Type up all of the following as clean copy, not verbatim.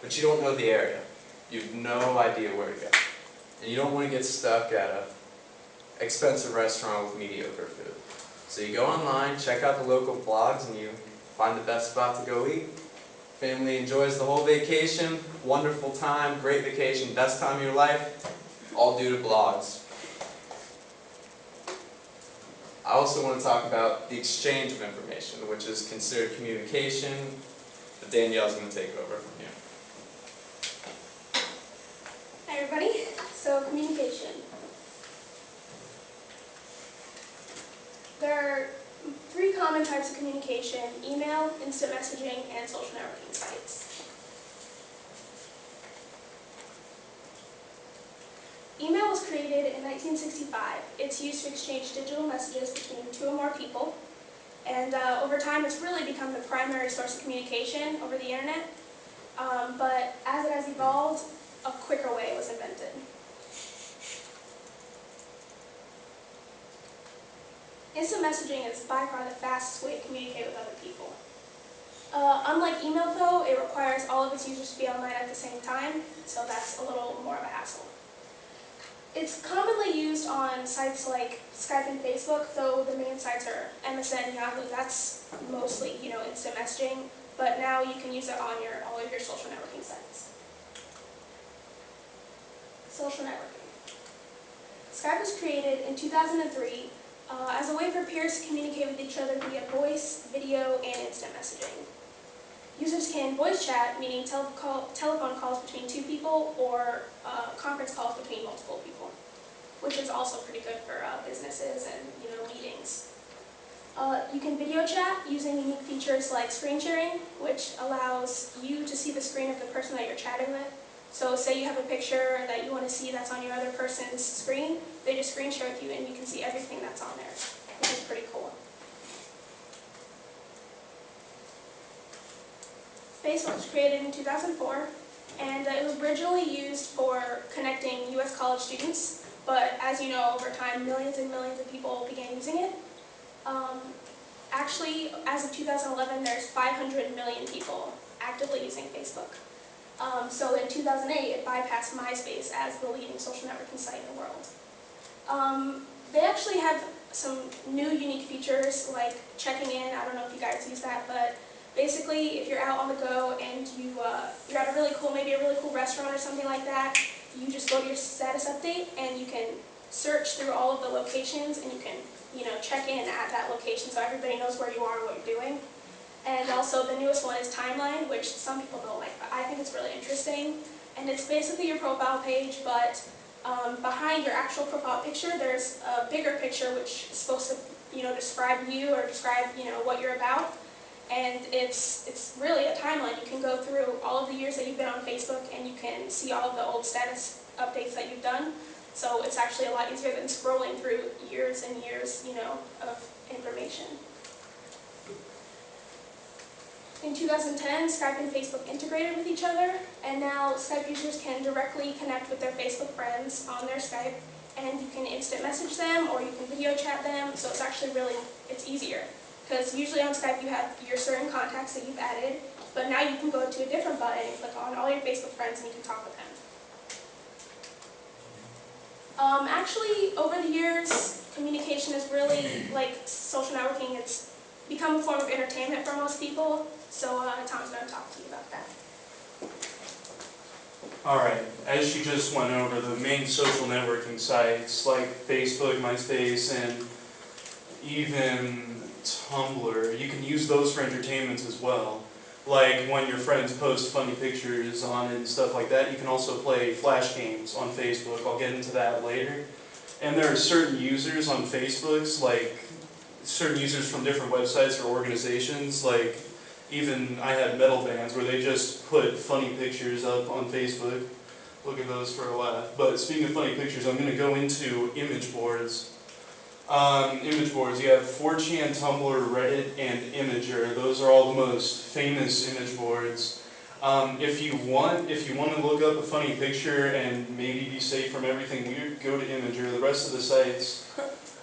but you don't know the area. You have no idea where to go. And you don't want to get stuck at an expensive restaurant with mediocre food. So you go online, check out the local blogs, and you find the best spot to go eat. Family enjoys the whole vacation, wonderful time, great vacation, best time of your life, all due to blogs. I also want to talk about the exchange of information, which is considered communication, but Danielle's going to take over from here. Hi everybody, so communication. There are 3 common types of communication: email, instant messaging, and social networking sites. Email was created in 1965. It's used to exchange digital messages between 2 or more people. And over time, it's really become the primary source of communication over the internet. But as it has evolved, a quicker way was invented. Instant messaging is by far the fastest way to communicate with other people. Unlike email, though, it requires all of its users to be online at the same time, so that's a little more of a hassle. It's commonly used on sites like Skype and Facebook, though the main sites are MSN, Yahoo. That's mostly, instant messaging, but now you can use it on all of your social networking sites. Social networking. Skype was created in 2003 as a way for peers to communicate with each other via voice, video, and instant messaging. Users can voice chat, meaning telephone calls between 2 people, or conference calls between multiple people, which is also pretty good for businesses and meetings. You can video chat using unique features like screen sharing, which allows you to see the screen of the person that you're chatting with. So say you have a picture that you want to see that's on your other person's screen, they just screen share with you and you can see everything that's on there, which is pretty cool. Facebook was created in 2004, and it was originally used for connecting U.S. college students, but as you know, over time, millions and millions of people began using it. Actually, as of 2011, there's 500 million people actively using Facebook. So in 2008, it bypassed MySpace as the leading social networking site in the world. They actually have some new unique features like checking in. I don't know if you guys use that, but basically, if you're out on the go and you're at maybe a really cool restaurant or something like that, you just go to your status update and you can search through all of the locations and you can, check in at that location so everybody knows where you are and what you're doing. And also the newest one is Timeline, which some people don't like, but I think it's really interesting. And it's basically your profile page, but behind your actual profile picture, there's a bigger picture which is supposed to, describe you or describe, what you're about. And it's really a timeline. You can go through all of the years that you've been on Facebook and you can see all of the old status updates that you've done. So it's actually a lot easier than scrolling through years and years, of information. In 2010, Skype and Facebook integrated with each other, and now Skype users can directly connect with their Facebook friends on their Skype, and you can instant message them or you can video chat them, so it's actually it's easier. Because usually on Skype you have your certain contacts that you've added, but now you can go to a different button and click on all your Facebook friends and you can talk with them. Actually, over the years, communication is really, like social networking, it's become a form of entertainment for most people, so Tom's going to talk to you about that. Alright, as you just went over, the main social networking sites like Facebook, MySpace, and even Tumblr, you can use those for entertainment as well. Like when your friends post funny pictures on it and stuff like that, you can also play flash games on Facebook. I'll get into that later. And there are certain users on Facebook, like certain users from different websites or organizations, like even I had metal bands where they just put funny pictures up on Facebook. Look at those for a laugh. But speaking of funny pictures, I'm going to go into image boards. Image boards, you have 4chan, Tumblr, Reddit, and Imgur. Those are all the most famous image boards. If you want to look up a funny picture and maybe be safe from everything weird, go to Imgur. The rest of the sites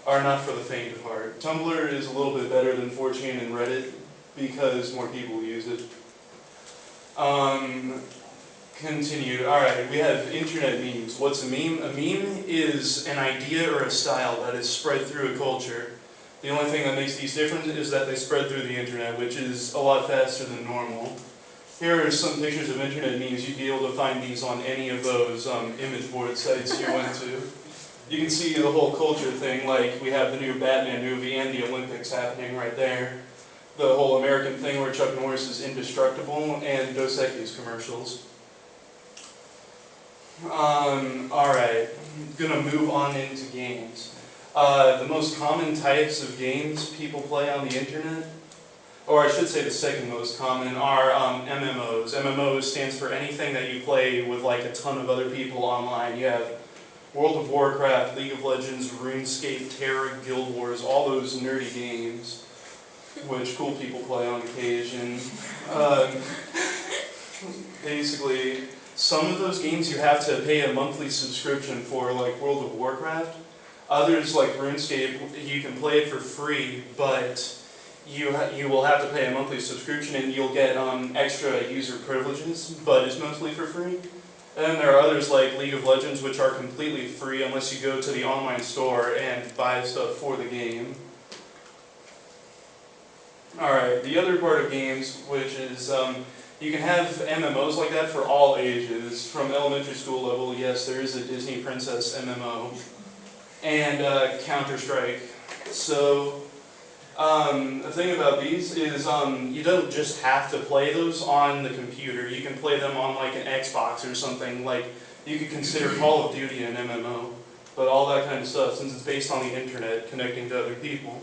are not for the faint of heart. Tumblr is a little bit better than 4chan and Reddit because more people use it. Continued. Alright, we have internet memes. What's a meme? A meme is an idea or a style that is spread through a culture. The only thing that makes these different is that they spread through the internet, which is a lot faster than normal. Here are some pictures of internet memes. You'd be able to find these on any of those image board sites you went to. You can see the whole culture thing, like we have the new Batman movie and the Olympics happening right there. The whole American thing where Chuck Norris is indestructible, and Dos Equis commercials. Alright, I'm gonna move on into games. The most common types of games people play on the internet, or I should say the second most common, are MMOs. MMOs stands for anything that you play with like a ton of other people online. You have World of Warcraft, League of Legends, RuneScape, Terra, Guild Wars, all those nerdy games, which cool people play on occasion. Basically, some of those games you have to pay a monthly subscription for, like World of Warcraft. Others, like RuneScape, you can play it for free, but you will have to pay a monthly subscription and you'll get extra user privileges, but it's mostly for free. And then there are others like League of Legends, which are completely free unless you go to the online store and buy stuff for the game. Alright, the other part of games, which is you can have MMOs like that for all ages. From elementary school level, yes, there is a Disney Princess MMO. And Counter-Strike. So, the thing about these is you don't just have to play those on the computer. You can play them on like an Xbox or something. Like, you could consider Call of Duty an MMO. But all that kind of stuff, since it's based on the internet, connecting to other people.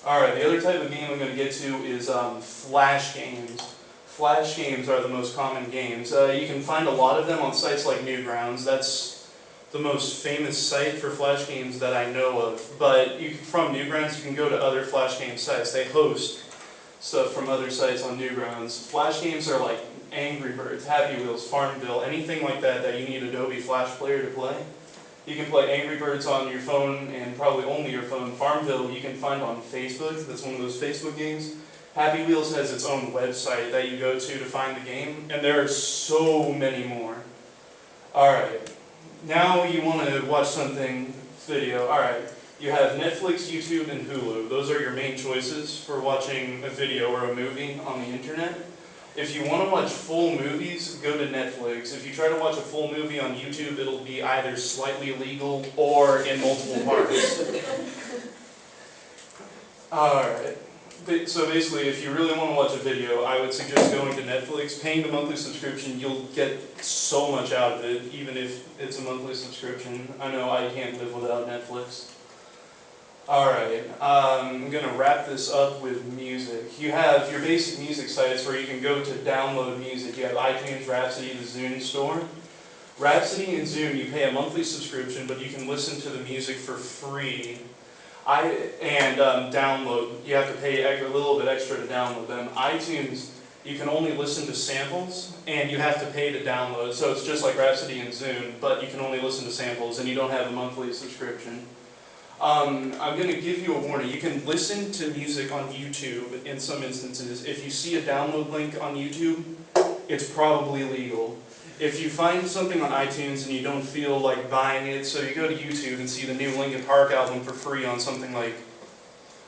Alright, the other type of game I'm going to get to is Flash games. Flash games are the most common games. You can find a lot of them on sites like Newgrounds. That's the most famous site for Flash games that I know of. But from Newgrounds, you can go to other Flash game sites. They host stuff from other sites on Newgrounds. Flash games are like Angry Birds, Happy Wheels, Farmville, anything like that that you need Adobe Flash Player to play. You can play Angry Birds on your phone, and probably only your phone. Farmville you can find on Facebook. That's one of those Facebook games. Happy Wheels has its own website that you go to find the game, and there are so many more. Alright, now you want to watch something video. Alright, you have Netflix, YouTube, and Hulu. Those are your main choices for watching a video or a movie on the internet. If you want to watch full movies, go to Netflix. If you try to watch a full movie on YouTube, it'll be either slightly illegal or in multiple parts. Alright. So basically, if you really want to watch a video, I would suggest going to Netflix, paying the monthly subscription. You'll get so much out of it, even if it's a monthly subscription. I know I can't live without Netflix. Alright, I'm going to wrap this up with music. You have your basic music sites where you can go to download music. You have iTunes, Rhapsody, the Zune store. Rhapsody and Zune, you pay a monthly subscription, but you can listen to the music for free. Download, you have to pay a little bit extra to download them. iTunes, you can only listen to samples, and you have to pay to download. So it's just like Rhapsody and Zune, but you can only listen to samples, and you don't have a monthly subscription. I'm going to give you a warning. You can listen to music on YouTube in some instances. If you see a download link on YouTube, it's probably legal. If you find something on iTunes and you don't feel like buying it, so you go to YouTube and see the new Linkin Park album for free on something like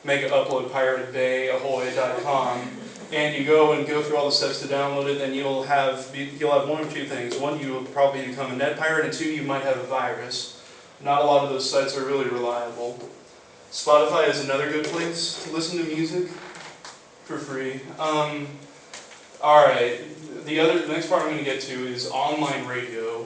Mega Upload, Pirate Bay, Ahoy.com, and you go through all the steps to download it, then you'll have one of two things. One, you will probably become a net pirate, and two, you might have a virus. Not a lot of those sites are really reliable. Spotify is another good place to listen to music for free. Alright, the next part I'm going to get to is online radio.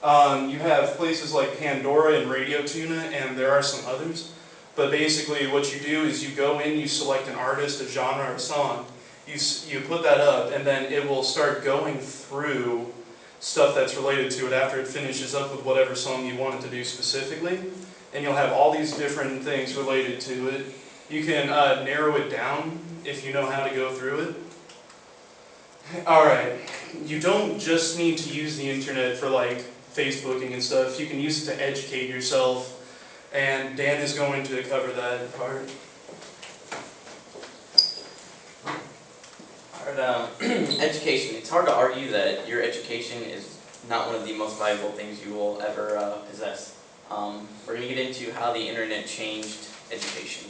You have places like Pandora and Radio Tuna, and there are some others. But basically what you do is you go in, you select an artist, a genre, or a song. You put that up, and then it will start going through stuff that's related to it after it finishes up with whatever song you want it to do specifically. And you'll have all these different things related to it. You can narrow it down if you know how to go through it. Alright, you don't just need to use the internet for like Facebooking and stuff. You can use it to educate yourself, and Dan is going to cover that part. But, education, it's hard to argue that your education is not one of the most valuable things you will ever possess. We're going to get into how the internet changed education.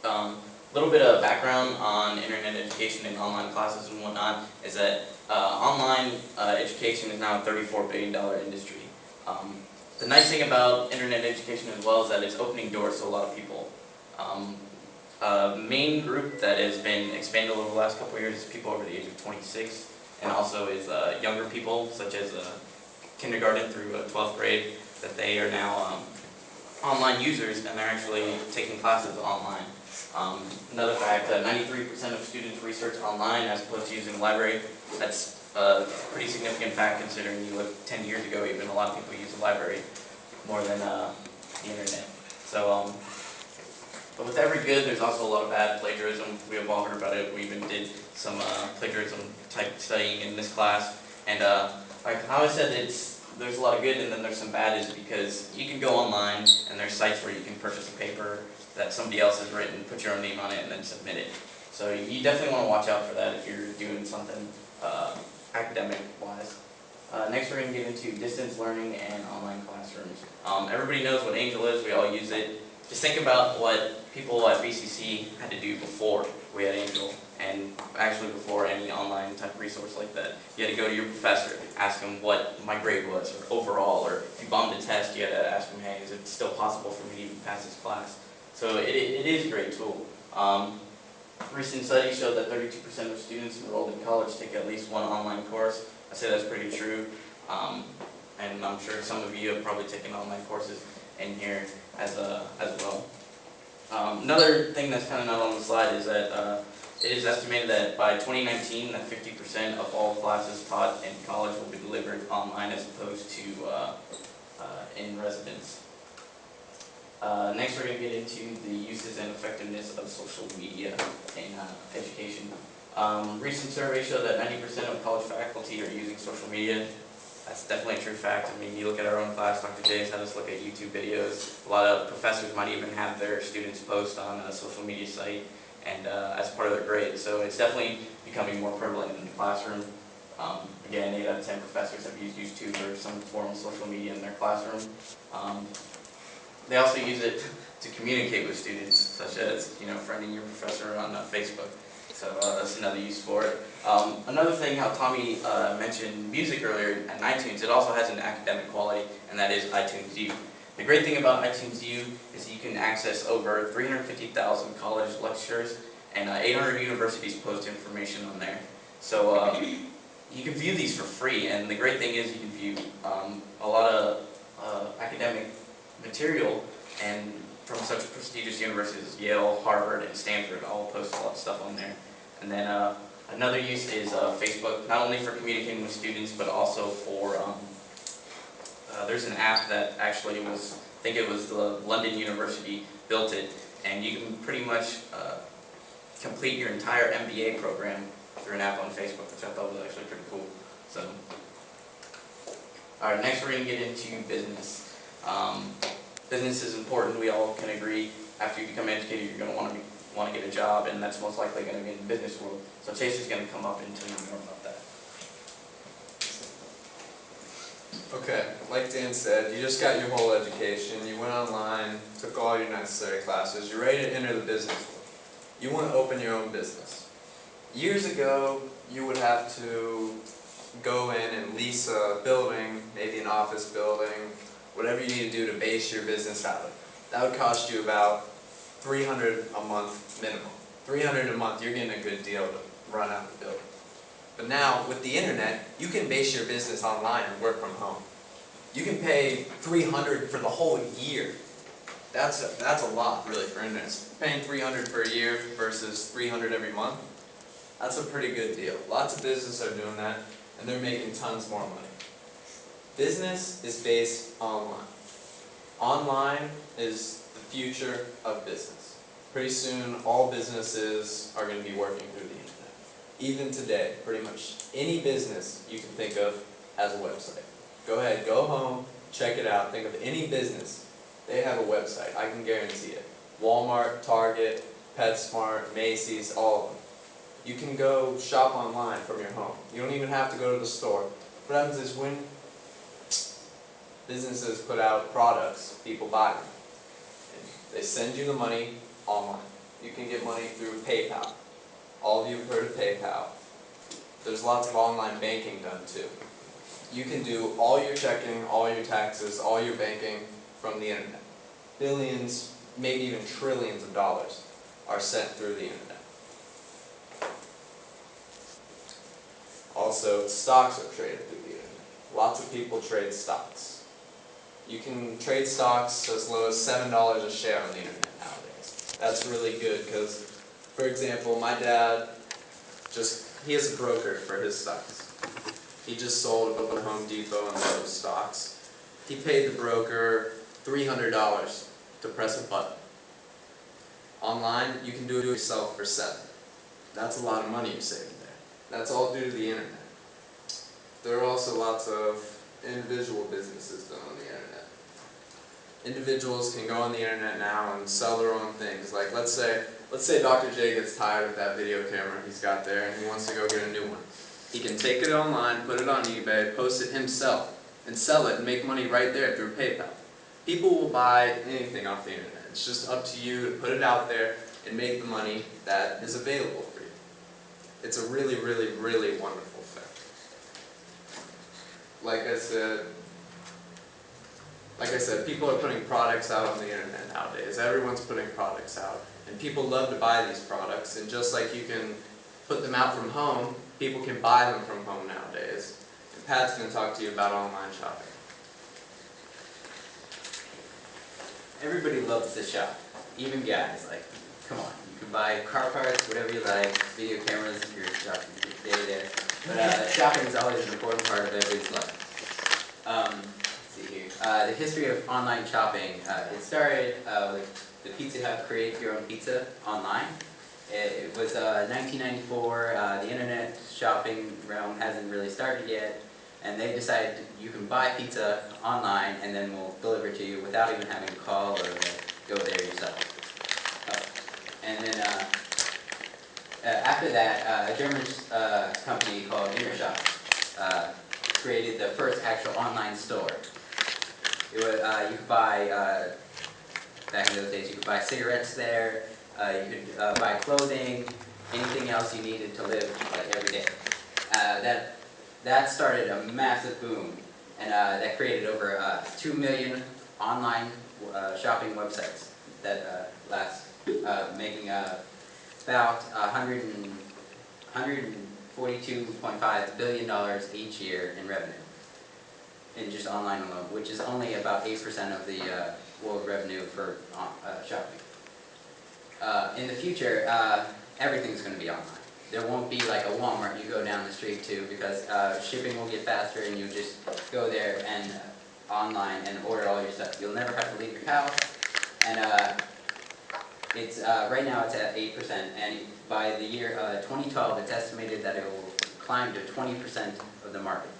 A little bit of background on internet education and online classes and whatnot is that online education is now a $34 billion industry. The nice thing about internet education as well is that it's opening doors to a lot of people. Main group that has been expanded over the last couple of years is people over the age of 26, and also is younger people such as kindergarten through 12th grade, that they are now online users and they're actually taking classes online. Another fact, 93% of students research online as opposed to using the library. That's a pretty significant fact considering you look 10 years ago, even a lot of people use the library more than the internet. So, but with every good, there's also a lot of bad plagiarism. We have all heard about it. We even did some plagiarism type studying in this class. And like how I said, there's a lot of good and then there's some bad is because you can go online and there's sites where you can purchase a paper that somebody else has written, put your own name on it, and then submit it. So you definitely want to watch out for that if you're doing something academic-wise. Next we're going to get into distance learning and online classrooms. Everybody knows what Angel is, we all use it. Just think about what people at BCC had to do before we had Angel, and actually before any online type resource like that. You had to go to your professor, ask him what my grade was, or overall, or if you bombed a test, you had to ask him, hey, is it still possible for me to even pass this class? So it is a great tool. Recent studies show that 32% of students enrolled in college take at least one online course. I say that's pretty true, and I'm sure some of you have probably taken online courses in here as well. Another thing that's kind of not on the slide is that it is estimated that by 2019 that 50% of all classes taught in college will be delivered online as opposed to in residence. Next we're going to get into the uses and effectiveness of social media in education. Recent surveys show that 90% of college faculty are using social media. That's definitely a true fact. I mean, you look at our own class, Dr. J has had us look at YouTube videos. A lot of professors might even have their students post on a social media site and as part of their grade. So it's definitely becoming more prevalent in the classroom. Again, 8 out of 10 professors have used YouTube or some form of social media in their classroom. They also use it to communicate with students, such as, friending your professor on Facebook. So that's another use for it. Another thing, how Tommy mentioned music earlier, and iTunes, it also has an academic quality, and that is iTunes U. The great thing about iTunes U is you can access over 350,000 college lectures, and 800 universities post information on there. So you can view these for free, and the great thing is you can view a lot of academic material, and from such prestigious universities as Yale, Harvard, and Stanford all post a lot of stuff on there. And then another use is Facebook, not only for communicating with students, but also for, there's an app that actually was, I think it was the London University built it, and you can pretty much complete your entire MBA program through an app on Facebook, which I thought was actually pretty cool. So, alright, next we're going to get into business. Business is important, we all can agree. After you become educated, you're going to want to get a job, and that's most likely going to be in the business world. So Chase is going to come up and tell you more about that. Okay, like Dan said, you just got your whole education, you went online, took all your necessary classes, you're ready to enter the business world. You want to open your own business. Years ago, you would have to go in and lease a building, maybe an office building, whatever you need to do to base your business out of. That would cost you about $300 a month minimum. $300 a month, you're getting a good deal to run out the building. But now, with the internet, you can base your business online and work from home. You can pay $300 for the whole year. That's a lot, really, for internet. Paying $300 per year versus $300 every month, that's a pretty good deal. Lots of businesses are doing that, and they're making tons more money. Business is based online. Online is the future of business. Pretty soon, all businesses are going to be working through the internet. Even today, pretty much any business you can think of has a website. Go ahead, go home, check it out. Think of any business. They have a website, I can guarantee it. Walmart, Target, PetSmart, Macy's, all of them. You can go shop online from your home. You don't even have to go to the store. What happens is when businesses put out products, people buy them. And they send you the money online. You can get money through PayPal. All of you have heard of PayPal. There's lots of online banking done too. You can do all your checking, all your taxes, all your banking from the internet. Billions, maybe even trillions of dollars are sent through the internet. Also, stocks are traded through the internet. Lots of people trade stocks. You can trade stocks as low as $7 a share on the internet nowadays. That's really good because, for example, my dad he has a broker for his stocks. He just sold up at Home Depot and Lowe's stocks. He paid the broker $300 to press a button. Online, you can do it yourself for $7. That's a lot of money you're saving there. That's all due to the internet. There are also lots of individual businesses done on the internet. Individuals can go on the internet now and sell their own things. Like let's say Dr. J gets tired of that video camera he's got there and he wants to go get a new one. He can take it online, put it on eBay, post it himself, and sell it and make money right there through PayPal. People will buy anything off the internet. It's just up to you to put it out there and make the money that is available for you. It's a really, really, really wonderful thing. Like I said, people are putting products out on the internet nowadays. Everyone's putting products out. And people love to buy these products. And just like you can put them out from home, people can buy them from home nowadays. And Pat's going to talk to you about online shopping. Everybody loves to shop, even guys. Like, come on, you can buy car parts, whatever you like, video cameras if you're shopping day there. But shopping is always an important part of everybody's life. Let's see here. The history of online shopping. It started with the Pizza Hut Create Your Own Pizza online. It was 1994. The internet shopping realm hasn't really started yet. And they decided you can buy pizza online and then we'll deliver it to you without even having to call or go there yourself. And then after that, a German company called Intershop created the first actual online store. It was, you could buy, back in those days, you could buy cigarettes there, you could buy clothing, anything else you needed to live like every day. That started a massive boom, and that created over 2 million online shopping websites that making about $142.5 billion each year in revenue, in just online alone, which is only about 8% of the world revenue for shopping. In the future, everything's going to be online. There won't be like a Walmart you go down the street to because shipping will get faster and you just go there and online and order all your stuff. You'll never have to leave your house. And it's right now it's at 8%, and by the year 2012 it's estimated that it will climb to 20% of the market.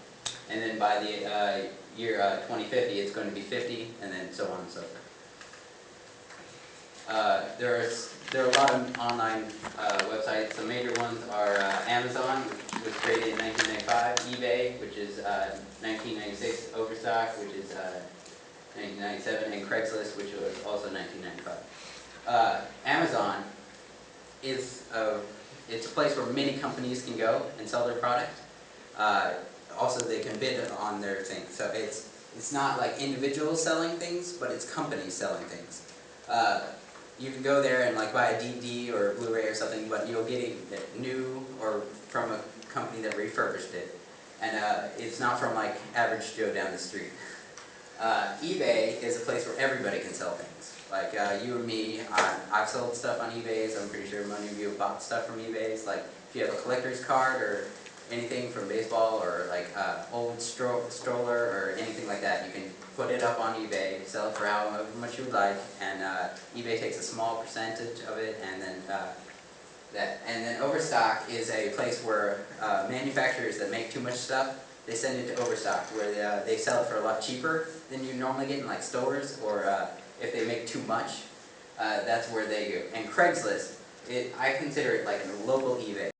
And then by the year 2050 it's going to be 50, and then so on and so forth. There are a lot of online websites. The major ones are Amazon, which was created in 1995, eBay, which is 1996, Overstock, which is 1997, and Craigslist, which was also 1995. Amazon is it's a place where many companies can go and sell their product. Also, they can bid on their things. So it's not like individuals selling things, but it's companies selling things. You can go there and like buy a DVD or a Blu-ray or something, but you'll get it new or from a company that refurbished it. And it's not from like average Joe down the street. eBay is a place where everybody can sell things. Like you and me, I've sold stuff on eBay, so I'm pretty sure many of you have bought stuff from eBay. Like if you have a collector's card or anything from baseball or like old stroller or anything like that, you can put it up on eBay, sell it for however much you would like, and eBay takes a small percentage of it, and then Overstock is a place where manufacturers that make too much stuff, they send it to Overstock, where they sell it for a lot cheaper than you normally get in like stores, or if they make too much, that's where they go. And Craigslist, I consider it like a local eBay.